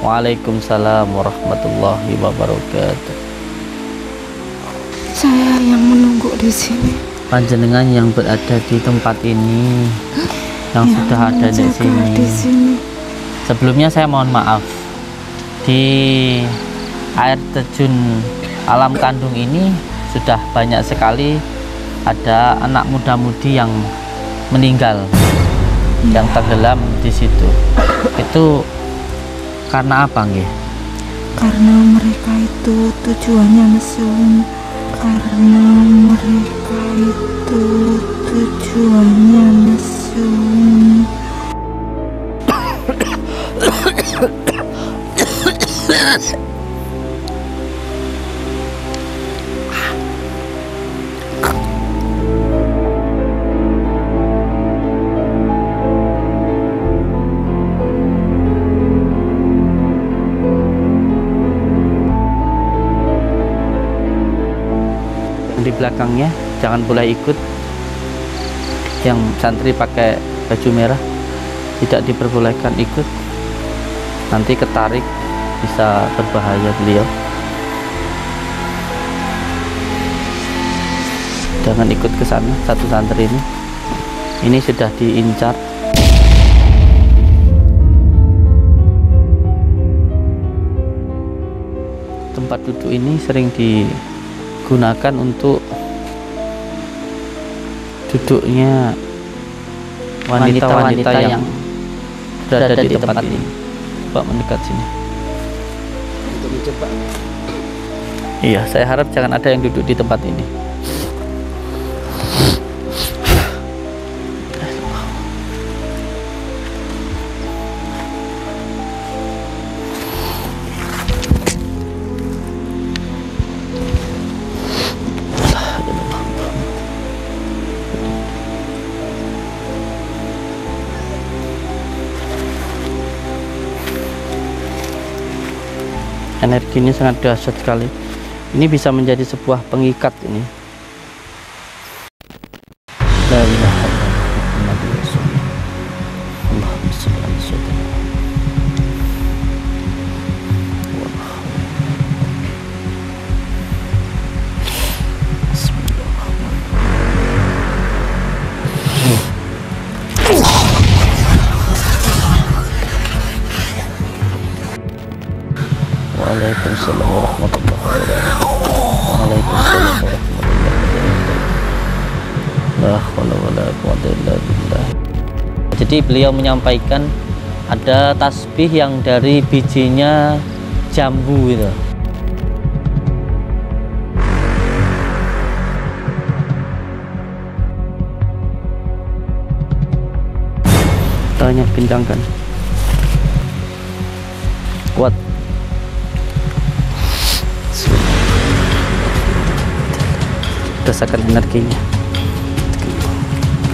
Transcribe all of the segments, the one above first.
Waalaikumsalam warahmatullahi wabarakatuh. Saya yang menunggu di sini. Panjenengan yang berada di tempat ini, yang sudah ada di sini. Sebelumnya saya mohon maaf, di air terjun alam kandung ini sudah banyak sekali ada anak muda-mudi yang meninggal, yang tenggelam di situ. Itu karena apa nggih? Karena mereka itu tujuannya mesum. Karena mereka itu tujuannya mesum. Di belakangnya jangan boleh ikut, yang santri pakai baju merah tidak diperbolehkan ikut, nanti ketarik bisa berbahaya beliau. Jangan ikut ke sana, satu santri ini sudah diincar. Tempat duduk ini sering digunakan untuk duduknya wanita-wanita yang berada di tempat ini. Coba mendekat sini. Untuk mencoba. Iya, saya harap jangan ada yang duduk di tempat ini. Energinya sangat dahsyat sekali. Ini bisa menjadi sebuah pengikat ini. La ilaha illallah Allahumma shalli ala sayyidina Waalaikumsalam warahmatullahi wabarakatuh. Waalaikumsalam warahmatullahi wabarakatuh. La haula wala quwwata illa billah. Jadi beliau menyampaikan ada tasbih yang dari bijinya jambu itu. Tanya kencangkan. Kuat. Rasakan energinya,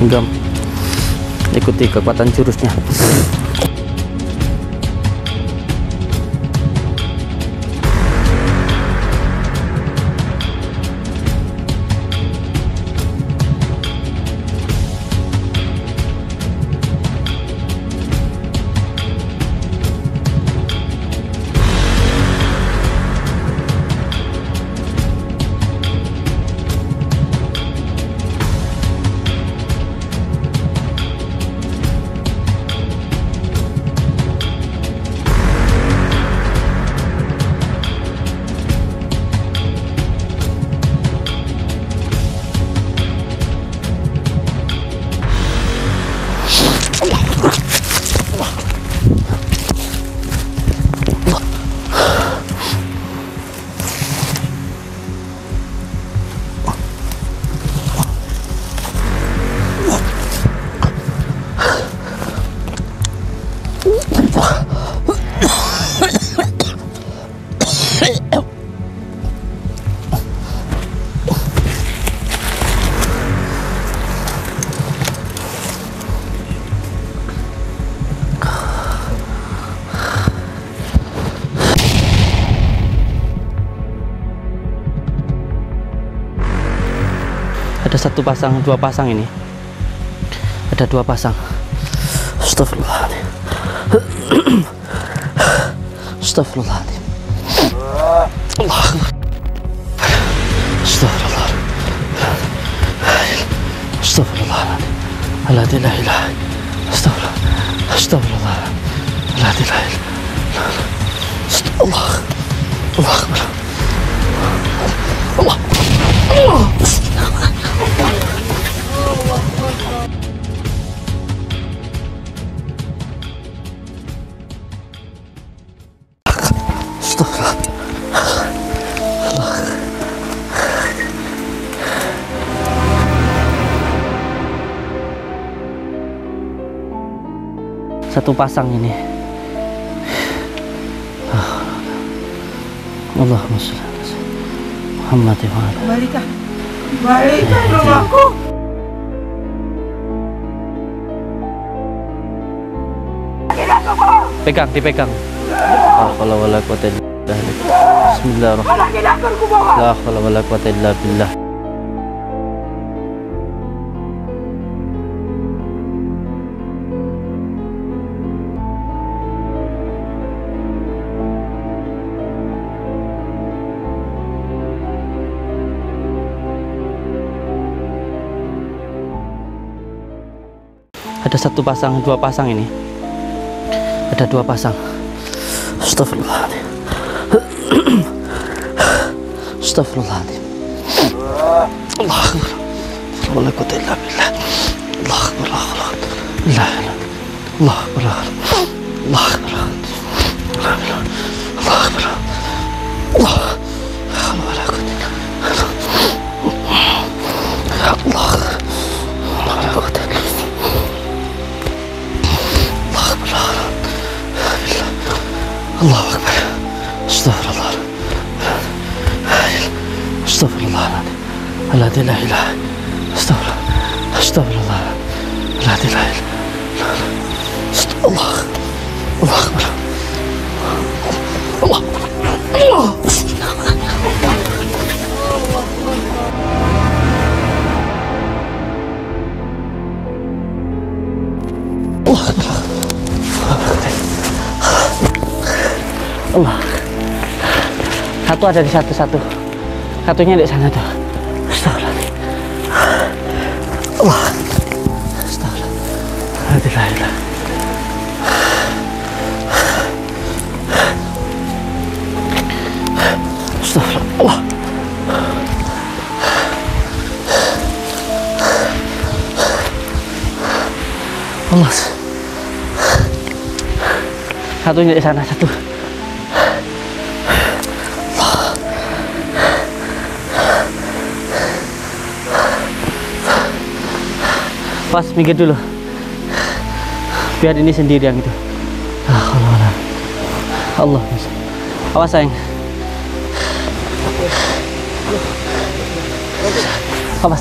genggam, ikuti kekuatan jurusnya. Ada satu pasang, dua pasang ini. Ada dua pasang. Astagfirullah. Astagfirullahaladzim. Allah Akbar. Astagfirullah. Astagfirullahaladzim. La ilaha illallah. Astagfirullah. Astagfirullah. La ilaha illallah. Allah. Allah Akbar. Allah. Allah. Satu pasang ini. Allahumma sholli ala Muhammad wa ala. Balikah rumahku. Pegang, dipegang. La haula wala quwwata illa billah. Bismillahirrahmanirrahim. La haula wala quwwata illa billah. Ada satu pasang, dua pasang ini. Ada dua pasang. Astagfirullahaladzim. Astagfirullahaladzim. Allah Akbar. Wala quwwata illa billah. Allah Akbar. La ilaha illallah. Allah Akbar. Allah Akbar. Allah Akbar. Allah. Wala quwwata illa Allah. Wala quwwata illa Allahu Akbar. Astagfirullah. Astagfirullah. La ilaha illallah. Astagfirullah. Astagfirullah. La ilaha illallah. Allah. Allah Akbar. Allah. Allah. Allah. Satu ada di satu. Satunya di sana tuh. Astagfirullahaladzim. Allah. Astagfirullah. Astagfirullah. Allah. Satunya di sana, satu. Pas, minggir dulu. Biar ini sendiri yang itu. Allah. Awas sayang. Awas.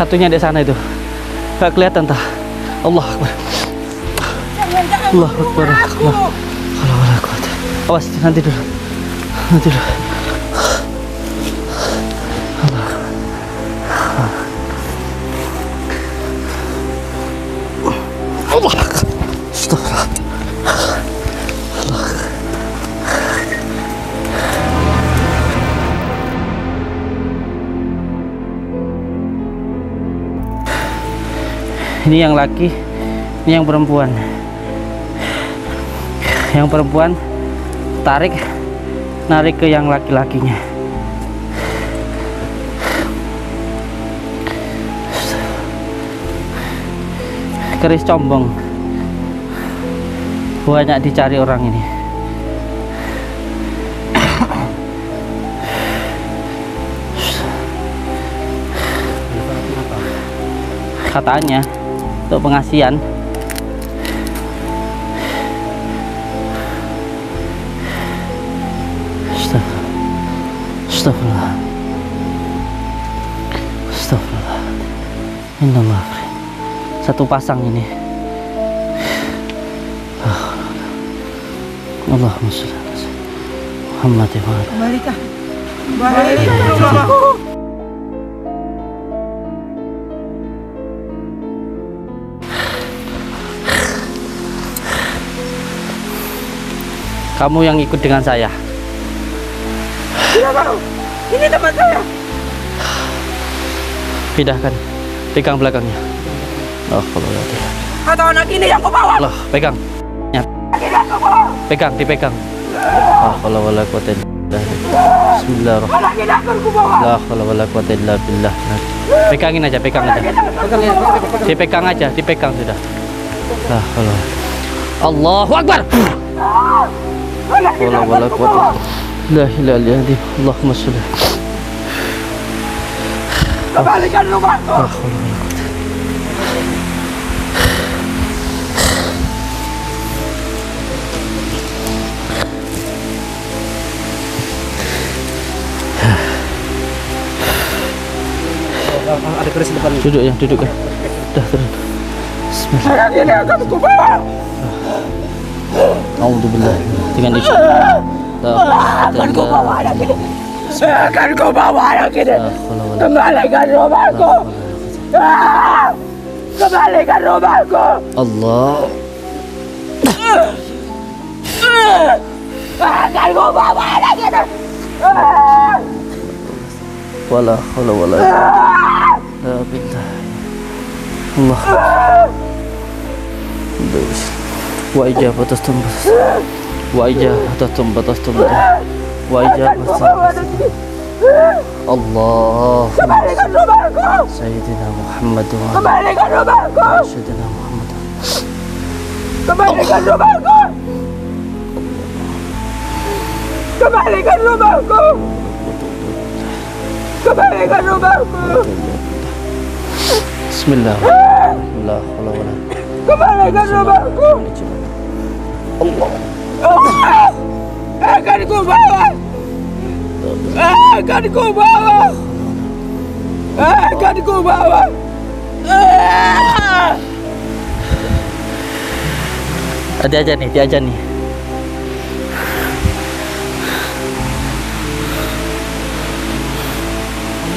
Satunya di sana itu. Gak kelihatan tah. Allah Akbar. Allah Akbar. Allah. Awas, nanti dulu. Nanti dulu. Allah. Astagfirullah. Ini yang laki, ini yang perempuan. Yang perempuan narik ke yang laki-lakinya. Keris combong, banyak dicari orang ini. Katanya untuk pengasihan. Astagfirullah. Astagfirullah. Innallah. Satu pasang ini. Allahumma sholli ala Muhammad wa ala. Balikah rumahku. Kamu yang ikut dengan saya. Tidak mau. Ini teman saya. Pindahkan. Pegang belakangnya. Oh, kalau tidak. Atau anak ini yang kau bawa. Loh, pegang. Ini yang kau bawa. Pegang, dipegang. Ah, kalau wala quwata illa billah. Bismillahirrahmanirrahim. Anak ini akan kau bawa. La haula wala quwata illa billah. Pegangin aja, pegang aja. Dipegang aja, dipegang sudah. La haula. Allahu Akbar. Wala wala quwata. La ilaha illallah. Allahumma sholli. Kembalikan rumahku. La haula wala quwata. Ada keris depan. Duduk ya, duduk ya. Dah turun. Bismillah. Anak ini akan kau bawa. Alhamdulillah. Dengan isyarat. Akan kau bawa anak ini. Akan kau bawa anak ini. La haula wala Kembalikan rumahku. Kembalikan rumahku. Allah. Akan kau bawa anak ini. Wala haula wala la billah. Allah. Wa ijabatus tumbatas. Wa ijabatus tumbatas tumbatas. Wa ijabatus. Allah. Kembalikan rumahku. Sayyidina Muhammad wa ala Kembalikan rumahku. Sayyidina Muhammad. Kembalikan rumahku. Kembalikan rumahku. Kembalikan rumahku. Bismillah. La haula wala. Kembalikan rumahku. Allah. Akan ku bawa. Akan ku bawa. Akan ku bawa. Dia aja nih.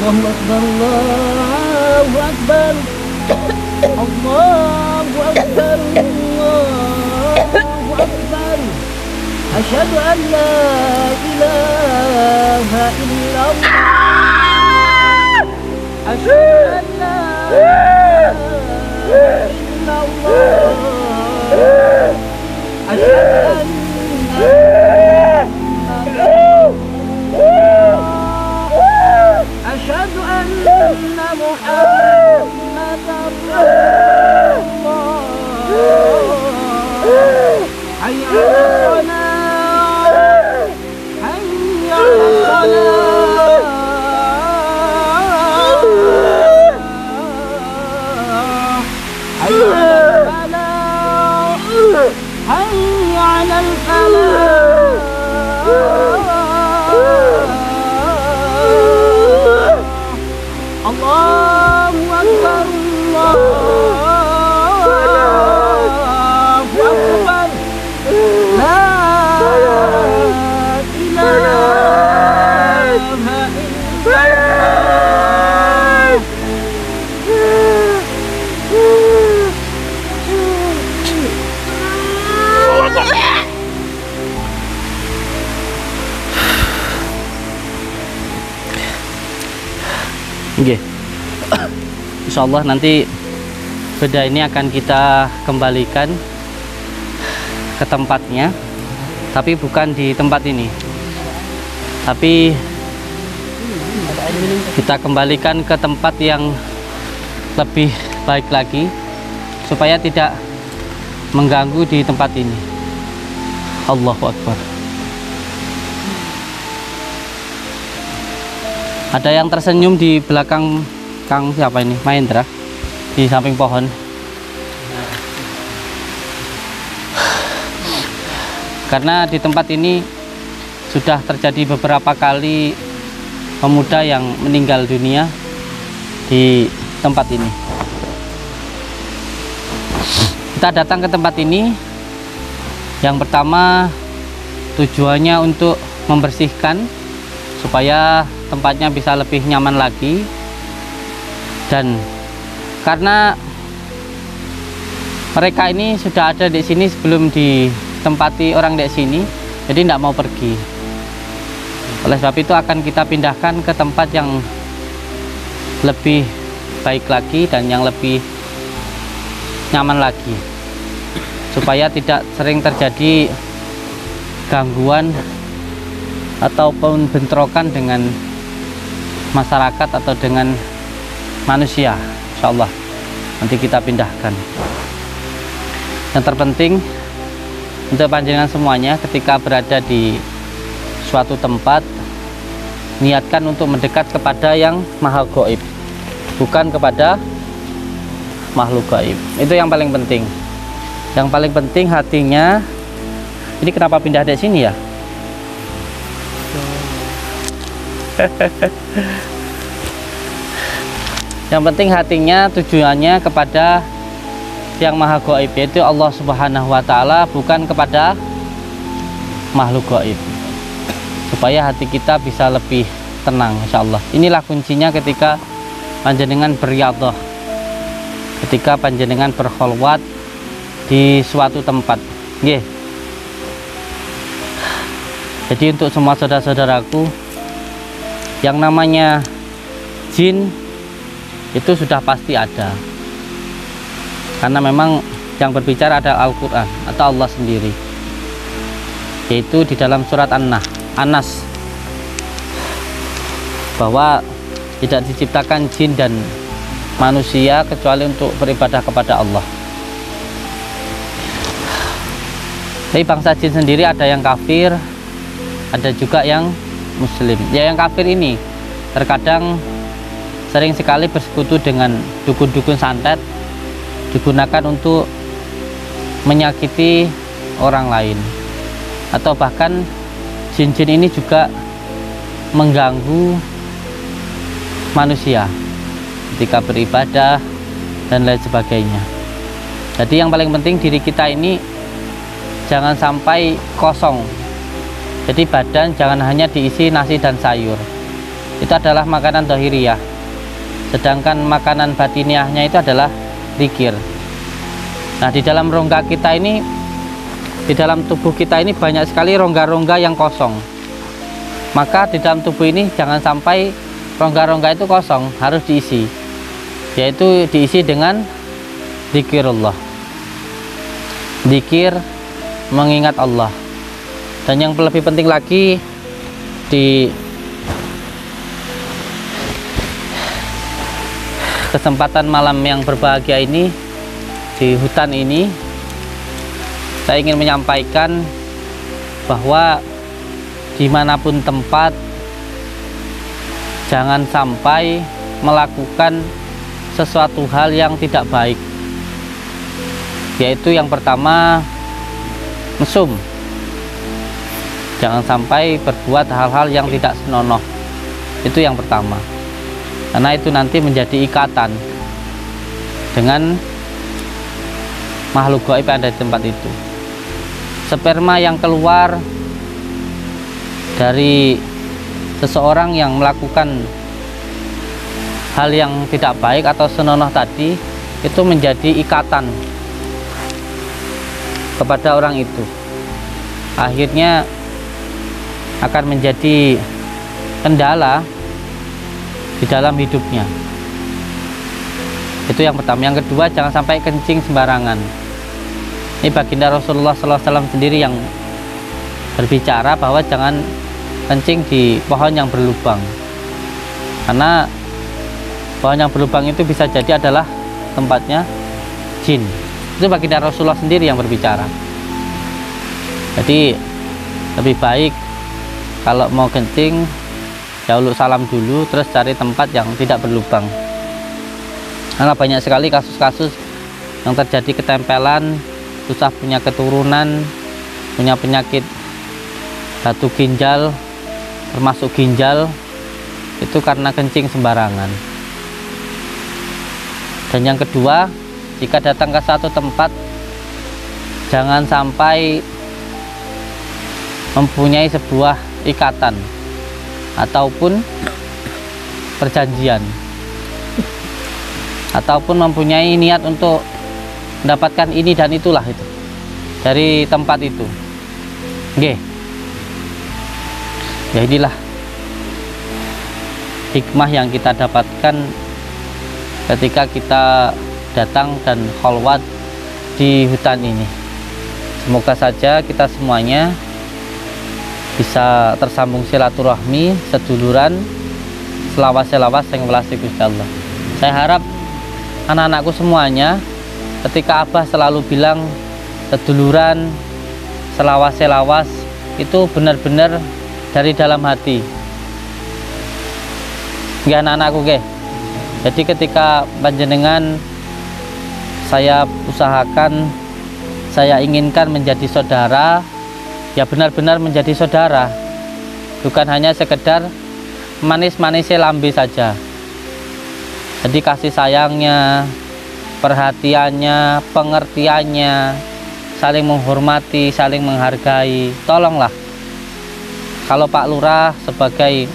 Allahu Akbar, Allahu Akbar, Allahu Akbar, Allahu Akbar. Asyhadu an la ilaha illallah. Asyhadu an la ilaha illallah. Asyhadu أشهد أن محمدا رسول الله. حي على الصلاة، حي على الصلاة، حي على الفلاح، حي على الفلاح. Allahu Akbar, Allahu Akbar. La ilaha illallah. Oke. Insyaallah nanti beda ini akan kita kembalikan ke tempatnya, tapi bukan di tempat ini, tapi kita kembalikan ke tempat yang lebih baik lagi supaya tidak mengganggu di tempat ini. Allahu Akbar. Ada yang tersenyum di belakang Kang siapa ini? Mahendra, di samping pohon. Karena di tempat ini sudah terjadi beberapa kali pemuda yang meninggal dunia di tempat ini. Kita datang ke tempat ini yang pertama tujuannya untuk membersihkan supaya tempatnya bisa lebih nyaman lagi, dan karena mereka ini sudah ada di sini sebelum ditempati orang di sini, jadi tidak mau pergi. Oleh sebab itu akan kita pindahkan ke tempat yang lebih baik lagi dan yang lebih nyaman lagi, supaya tidak sering terjadi gangguan ataupun bentrokan dengan masyarakat atau dengan manusia. Insya Allah nanti kita pindahkan. Yang terpenting untuk panjenengan semuanya, ketika berada di suatu tempat, niatkan untuk mendekat kepada yang maha gaib, bukan kepada makhluk gaib. Itu yang paling penting. Yang paling penting hatinya. Ini kenapa pindah dari sini ya? Yang penting hatinya, tujuannya kepada yang maha gaib, yaitu Allah Subhanahu wa Ta'ala, bukan kepada makhluk gaib, supaya hati kita bisa lebih tenang. Insya Allah inilah kuncinya ketika panjenengan beriyadah, ketika panjenengan berkholwat di suatu tempat. Nggih. Jadi untuk semua saudara-saudaraku, yang namanya jin itu sudah pasti ada, karena memang yang berbicara adalah Al-Quran atau Allah sendiri, yaitu di dalam surat An-Nas, bahwa tidak diciptakan jin dan manusia kecuali untuk beribadah kepada Allah. Tapi bangsa jin sendiri ada yang kafir, ada juga yang muslim. Ya, yang kafir ini terkadang sering sekali bersekutu dengan dukun-dukun santet, digunakan untuk menyakiti orang lain, atau bahkan jin-jin ini juga mengganggu manusia ketika beribadah dan lain sebagainya. Jadi yang paling penting diri kita ini jangan sampai kosong. Jadi badan jangan hanya diisi nasi dan sayur, itu adalah makanan dhahiriyah, sedangkan makanan batiniahnya itu adalah zikir. Nah, di dalam rongga kita ini, di dalam tubuh kita ini banyak sekali rongga-rongga yang kosong. Maka di dalam tubuh ini jangan sampai rongga-rongga itu kosong, harus diisi, yaitu diisi dengan zikirullah, zikir mengingat Allah. Dan yang lebih penting lagi, di kesempatan malam yang berbahagia ini, di hutan ini, saya ingin menyampaikan bahwa dimanapun tempat, jangan sampai melakukan sesuatu hal yang tidak baik, yaitu yang pertama mesum. Jangan sampai berbuat hal-hal yang tidak senonoh, itu yang pertama, karena itu nanti menjadi ikatan dengan makhluk gaib yang ada di tempat itu. Sperma yang keluar dari seseorang yang melakukan hal yang tidak baik atau senonoh tadi, itu menjadi ikatan kepada orang itu, akhirnya akan menjadi kendala di dalam hidupnya. Itu yang pertama. Yang kedua, jangan sampai kencing sembarangan. Ini baginda Rasulullah SAW sendiri yang berbicara bahwa jangan kencing di pohon yang berlubang, karena pohon yang berlubang itu bisa jadi adalah tempatnya jin. Itu baginda Rasulullah sendiri yang berbicara. Jadi lebih baik kalau mau kencing, dahulu salam dulu, terus cari tempat yang tidak berlubang. Karena banyak sekali kasus-kasus yang terjadi ketempelan, susah punya keturunan, punya penyakit batu ginjal, termasuk ginjal, itu karena kencing sembarangan. Dan yang kedua, jika datang ke satu tempat, jangan sampai mempunyai sebuah ikatan ataupun perjanjian, ataupun mempunyai niat untuk mendapatkan ini dan itulah itu dari tempat itu. Nggih. Ya inilah hikmah yang kita dapatkan ketika kita datang dan kholwat di hutan ini. Semoga saja kita semuanya bisa tersambung silaturahmi, seduluran, selawas-selawas yang welasi Gusti Allah. Saya harap anak-anakku semuanya ketika Abah selalu bilang seduluran, selawas-selawas, itu benar-benar dari dalam hati. Ya anak-anakku ke. Jadi ketika panjenengan saya usahakan, saya inginkan menjadi saudara, ya benar-benar menjadi saudara, bukan hanya sekedar manis-manisnya lambe saja. Jadi kasih sayangnya, perhatiannya, pengertiannya, saling menghormati, saling menghargai. Tolonglah, kalau Pak Lurah sebagai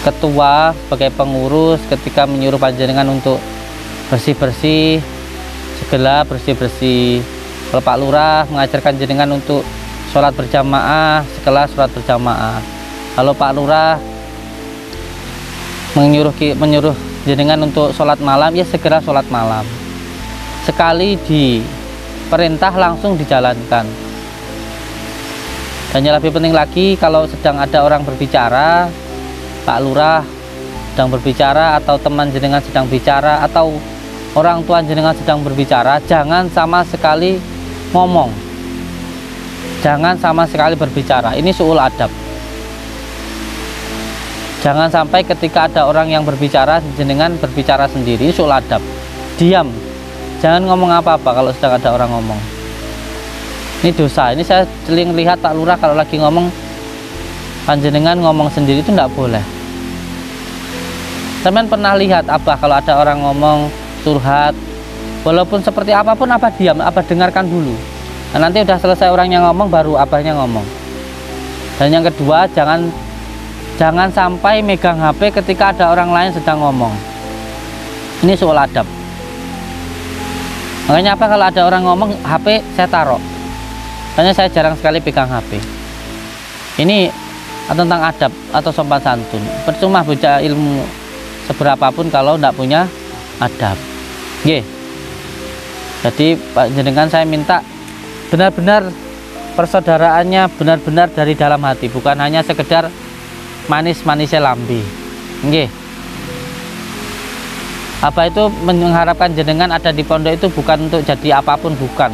ketua, sebagai pengurus, ketika menyuruh panjenengan untuk bersih-bersih, segala bersih-bersih. Kalau Pak Lurah mengajarkan jenengan untuk sholat berjamaah, segala sholat berjamaah. Kalau Pak Lurah menyuruh jenengan untuk sholat malam, ya segera sholat malam. Sekali diperintah langsung dijalankan. Dan yang lebih penting lagi, kalau sedang ada orang berbicara, Pak Lurah sedang berbicara, atau teman jenengan sedang bicara, atau orang tua jenengan sedang berbicara, jangan sama sekali ngomong, jangan sama sekali berbicara. Ini suul adab. Jangan sampai ketika ada orang yang berbicara, jenengan berbicara sendiri. Suul adab, diam, jangan ngomong apa-apa kalau sedang ada orang ngomong. Ini dosa. Ini saya sering lihat Pak Lurah kalau lagi ngomong, panjenengan ngomong sendiri itu tidak boleh. Teman pernah lihat Abah kalau ada orang ngomong curhat, walaupun seperti apapun Abah diam, Abah dengarkan dulu. Nah, nanti udah selesai orang yang ngomong, baru Abahnya ngomong. Dan yang kedua, jangan sampai megang HP ketika ada orang lain sedang ngomong. Ini soal adab. Makanya apa, kalau ada orang ngomong, HP saya taruh. Soalnya saya jarang sekali pegang HP. Ini tentang adab atau sopan santun. Percuma baca ilmu seberapapun kalau tidak punya adab. Nggih. Jadi Pak jenengan saya minta benar-benar persaudaraannya benar-benar dari dalam hati, bukan hanya sekedar manis-manisnya lambe. Nggih. Apa itu mengharapkan jenengan ada di pondok itu bukan untuk jadi apapun, bukan.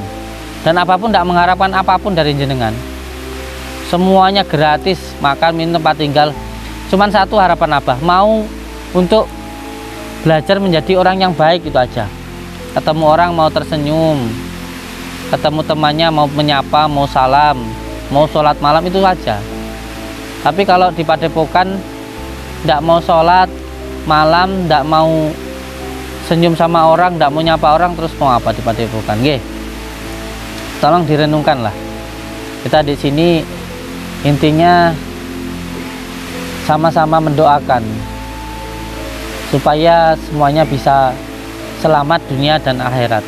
Dan apapun tidak mengharapkan apapun dari jenengan. Semuanya gratis, makan, minum, tempat tinggal. Cuman satu harapan Abah, mau untuk belajar menjadi orang yang baik, itu aja. Ketemu orang mau tersenyum, ketemu temannya mau menyapa, mau salam, mau sholat malam, itu aja. Tapi kalau di padepokan tidak mau sholat malam, tidak mau senyum sama orang, tidak mau nyapa orang, terus mau apa di padepokan? Nggih. Tolong direnungkan lah. Kita di sini intinya sama-sama mendoakan supaya semuanya bisa selamat dunia dan akhirat.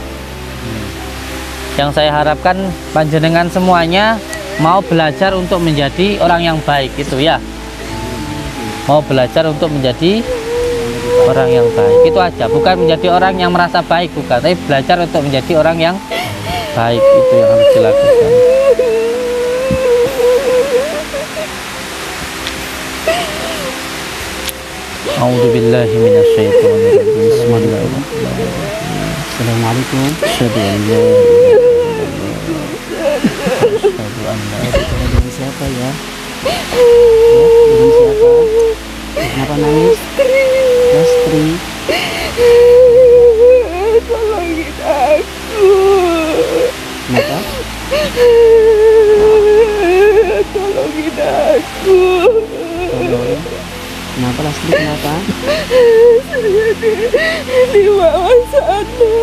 Yang saya harapkan panjenengan semuanya mau belajar untuk menjadi orang yang baik, itu ya. Mau belajar untuk menjadi orang yang baik, itu aja. Bukan menjadi orang yang merasa baik, bukan, tapi belajar untuk menjadi orang yang baik, itu yang harus dilakukan. A'udzubillahi minasyaitonirrajim. Bismillahirrahmanirrahim. Assalamualaikum. Dengan siapa ya? Dengan siapa? Kenapa nangis? Lestri. Tolongin aku. Kenapa? Tolongin aku. Tolong. Kenapa Lestri? Kenapa? Saya di bawah sana.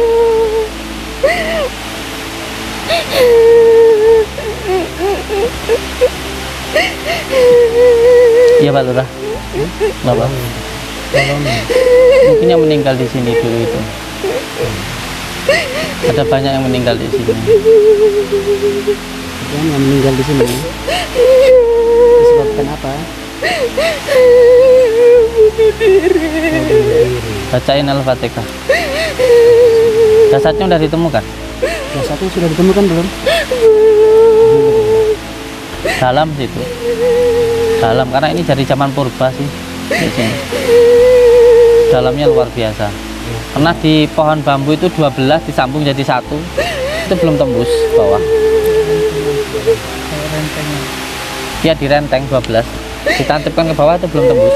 Iya Pak Lurah. Bapak. Mungkin yang meninggal di sini dulu itu. Ada banyak yang meninggal di sini. Dan yang meninggal di sini disebabkan apa? Bunuh diri. Bacain Al-Fatihah. Jasadnya udah ditemukan? Jasadnya sudah ditemukan belum? Dalam situ. Dalam, karena ini dari zaman purba sih. Di sini. Dalamnya luar biasa. Pernah di pohon bambu itu 12 disambung jadi satu. Itu belum tembus bawah. Dia direnteng 12. Ditantipkan ke bawah itu belum tembus.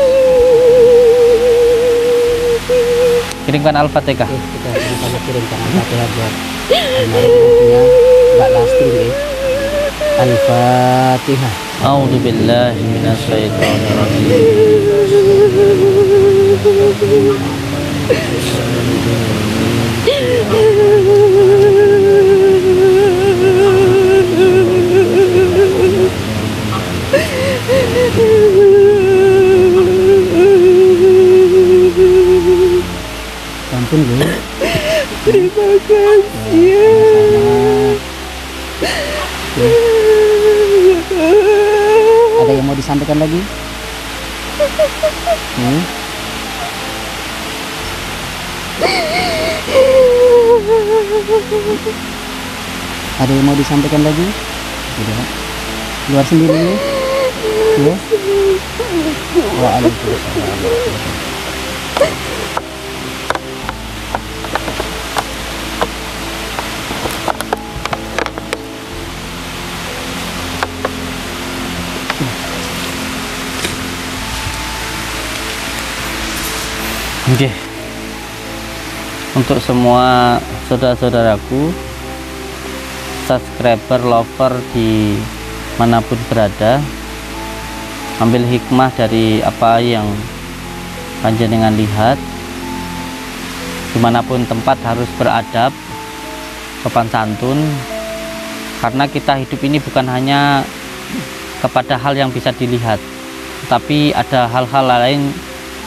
Kirimkan Al-Fatihah. Kita kirimkan Al-Fatihah buat almarhumnya Mbak Lastri ya. Al-Fatihah. A'udzubillahi minasyaitonir rajim. Ampun Bu. Terima kasih. Ada yang mau disampaikan lagi? Ada yang mau disampaikan lagi? Udah. Keluar sendiri ya. Ya. Waalaikumsalam. Oke. Untuk semua saudara-saudaraku, subscriber, lover di manapun berada, ambil hikmah dari apa yang panjenengan lihat. Dimanapun tempat harus beradab, sopan santun, karena kita hidup ini bukan hanya kepada hal yang bisa dilihat, tapi ada hal-hal lain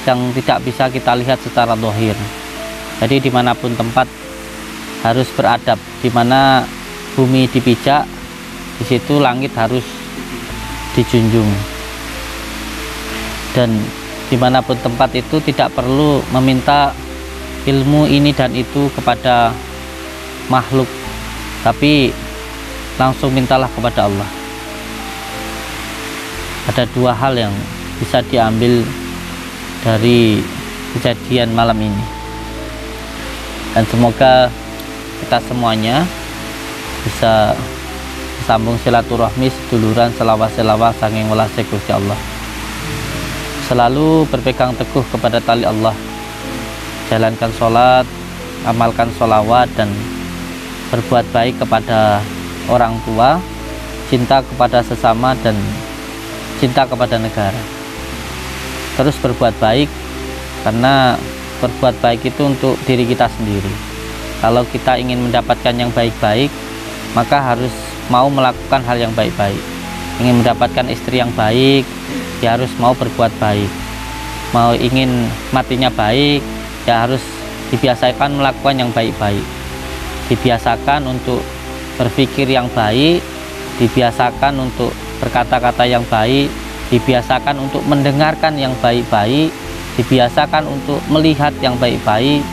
yang tidak bisa kita lihat secara zahir. Jadi dimanapun tempat harus beradab. Dimana bumi dipijak, di situ langit harus dijunjung. Dan dimanapun tempat itu tidak perlu meminta ilmu ini dan itu kepada makhluk, tapi langsung mintalah kepada Allah. Ada dua hal yang bisa diambil dari kejadian malam ini, dan semoga kita semuanya bisa sambung silaturahmi seduluran selawat-selawat saking welase Gusti Allah, selalu berpegang teguh kepada tali Allah, jalankan sholat, amalkan sholawat, dan berbuat baik kepada orang tua, cinta kepada sesama, dan cinta kepada negara. Terus berbuat baik, karena berbuat baik itu untuk diri kita sendiri. Kalau kita ingin mendapatkan yang baik-baik, maka harus mau melakukan hal yang baik-baik. Ingin mendapatkan istri yang baik, ya harus mau berbuat baik. Mau ingin matinya baik, ya harus dibiasakan melakukan yang baik-baik. Dibiasakan untuk berpikir yang baik, dibiasakan untuk berkata-kata yang baik, dibiasakan untuk mendengarkan yang baik-baik, dibiasakan untuk melihat yang baik-baik,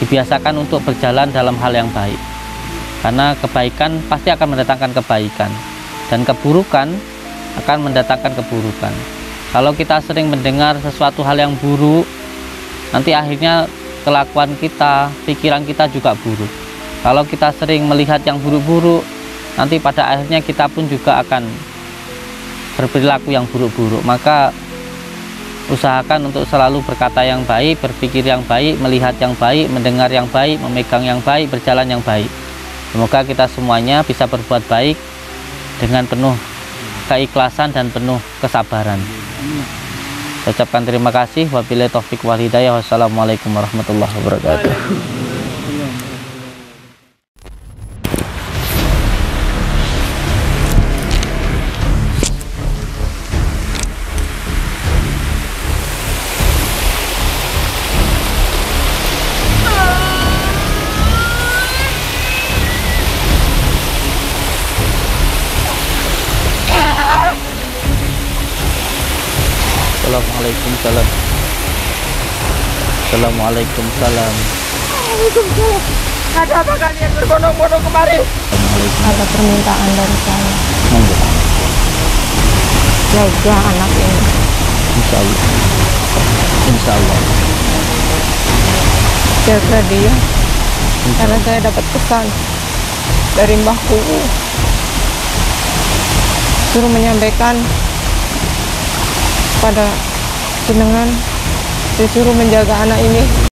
dibiasakan untuk berjalan dalam hal yang baik. Karena kebaikan pasti akan mendatangkan kebaikan, dan keburukan akan mendatangkan keburukan. Kalau kita sering mendengar sesuatu hal yang buruk, nanti akhirnya kelakuan kita, pikiran kita juga buruk. Kalau kita sering melihat yang buruk-buruk, nanti pada akhirnya kita pun juga akan berperilaku yang buruk-buruk. Maka usahakan untuk selalu berkata yang baik, berpikir yang baik, melihat yang baik, mendengar yang baik, memegang yang baik, berjalan yang baik. Semoga kita semuanya bisa berbuat baik dengan penuh keikhlasan dan penuh kesabaran. Saya ucapkan terima kasih. Wabillahi taufik wal hidayah. Wassalamualaikum warahmatullahi wabarakatuh. Waalaikumsalam. Assalamualaikum salam. Waalaikumsalam. Ada apa kalian berbondong-bondong kemari? Assalamualaikum. Ada permintaan dari saya. Monggo. Jaga anak ini. Insya Allah. Insya Allah. Jaga dia. Karena saya dapat pesan dari Mbahku. Suruh menyampaikan pada jenengan, disuruh menjaga anak ini.